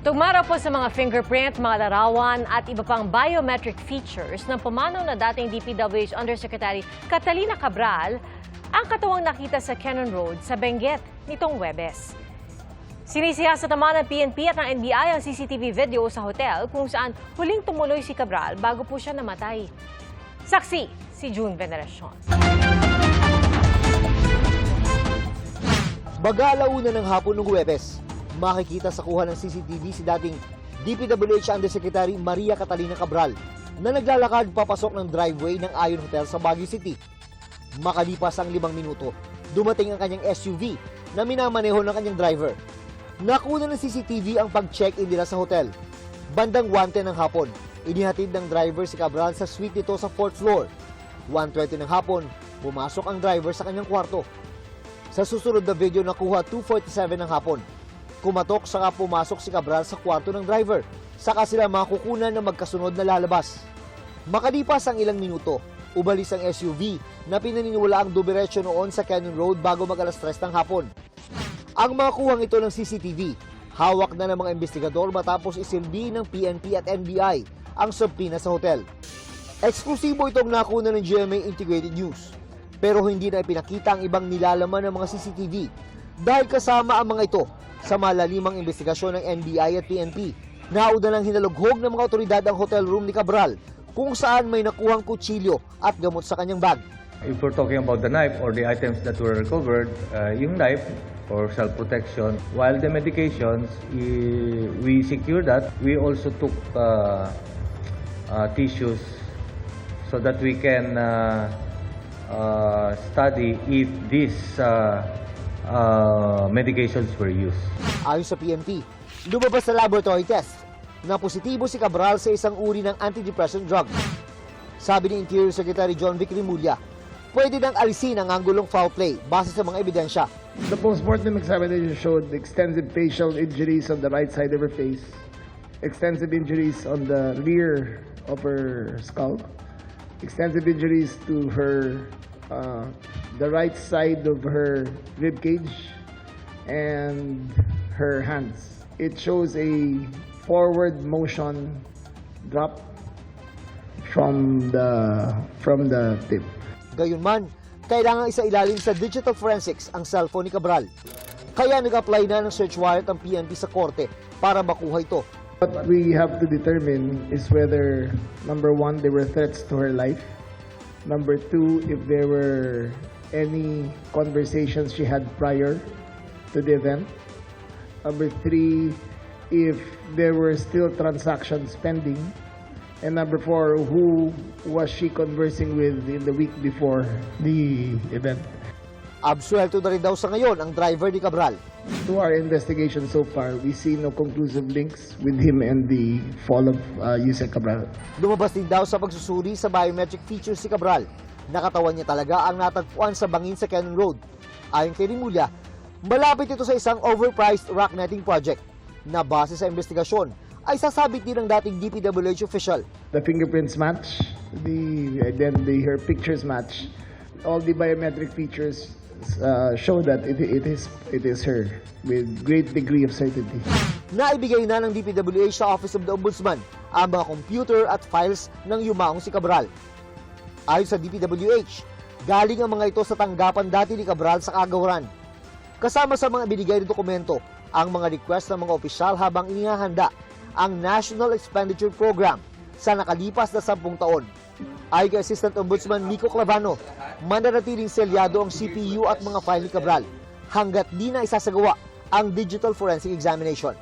Tugmara po sa mga fingerprint, mga larawan at iba pang biometric features ng pumanaw na dating DPWH Undersecretary Catalina Cabral ang katuwang nakita sa Cannon Road sa Benguet nitong Huwebes. Sinisiyasat naman ng PNP at ng NBI ang CCTV video sa hotel kung saan huling tumuloy si Cabral bago po siya namatay. Saksi si June Veneracion. Mag-aalauna ng hapon ng Huwebes, makikita sa kuha ng CCTV si dating DPWH Undersecretary Maria Catalina Cabral na naglalakad papasok ng driveway ng Ion Hotel sa Baguio City. Makalipas ang 5 minuto, dumating ang kanyang SUV na minamaneho ng kanyang driver. Nakuna ng CCTV ang pag-check-in nila sa hotel. Bandang 1:10 ng hapon, inihatid ng driver si Cabral sa suite nito sa 4th floor. 1:20 ng hapon, pumasok ang driver sa kanyang kwarto. Sa susunod na video nakuha 2:47 ng hapon. Kumatok saka pumasok si Cabral sa kwarto ng driver. Saka sila makukunan ng magkasunod na lalabas. Makalipas ang ilang minuto, umalis ang SUV na pinaniniwala ang dumiretso noon sa Cannon Road bago mag-alas 3 ng hapon. Ang mga kuhang ito ng CCTV, hawak na ng mga investigador matapos isilbi ng PNP at NBI ang subpoena sa hotel. Eksklusibo itong nakuna ng GMA Integrated News. Pero hindi na ipinakita ang ibang nilalaman ng mga CCTV dahil kasama ang mga ito sa malalimang investigasyon ng NBI at PNP. Nauna lang hinalughog ng mga otoridad ang hotel room ni Cabral kung saan may nakuhang kutsilyo at gamot sa kanyang bag. If we're talking about the knife or the items that were recovered, yung knife for self-protection, while the medications, we secured that. We also took tissues so that we can study if these medications were used. Ayon sa PNP, lumabas sa laboratory test na positibo si Cabral sa isang uri ng antidepressant drug. Sabi ni Interior Secretary John Vic Rimulya, pwede nang alisin ang anggulong foul play base sa mga ebidensya. The postmortem examination showed extensive facial injuries on the right side of her face, extensive injuries on the rear of her skull, extensive injuries to her the right side of her rib cage and her hands. It shows a forward motion drop from the tip. Gayunman, kailangan isailalim sa digital forensics ang cellphone ni Cabral. Kaya nag-apply na ng search warrant ang PNP sa korte para makuha ito. What we have to determine is whether, number one, there were threats to her life. Number two, if there were any conversations she had prior to the event. Number three, if there were still transactions pending. And number four, who was she conversing with in the week before the event? Absuelto na rin daw sa ngayon ang driver ni Cabral. To our investigation so far, we see no conclusive links with him and the fall of Yusek Cabral. Lumabas din daw sa pagsusuri sa biometric features si Cabral. Nakatawan niya talaga ang natagpuan sa bangin sa Cannon Road. Ayon kay Rimulya, malapit ito sa isang overpriced rock netting project na base sa investigasyon ay sasabit din ng dating DPWH official. The fingerprints match, her pictures match. All the biometric features show that it is her with great degree of certainty. Naibigay na ng DPWH sa Office of the Ombudsman ang mga computer at files ng yumaong si Cabral. Ayon sa DPWH, galing ang mga ito sa tanggapan dati ni Cabral sa Kagawaran. Kasama sa mga binigay na dokumento ang mga request ng mga opisyal habang inihahanda ang National Expenditure Program sa nakalipas na 10 taon. Ayon kay Assistant Ombudsman Nico Clavano, mananatiling selyado ang CPU at mga file ni Cabral hanggat di na isasagawa ang digital forensic examination.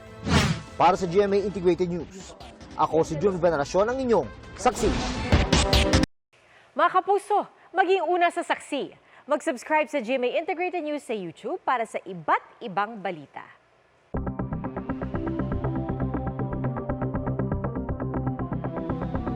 Para sa GMA Integrated News, ako si June Veneracion, ang inyong saksi. Mga kapuso, maging una sa saksi. Mag-subscribe sa GMA Integrated News sa YouTube para sa iba't ibang balita.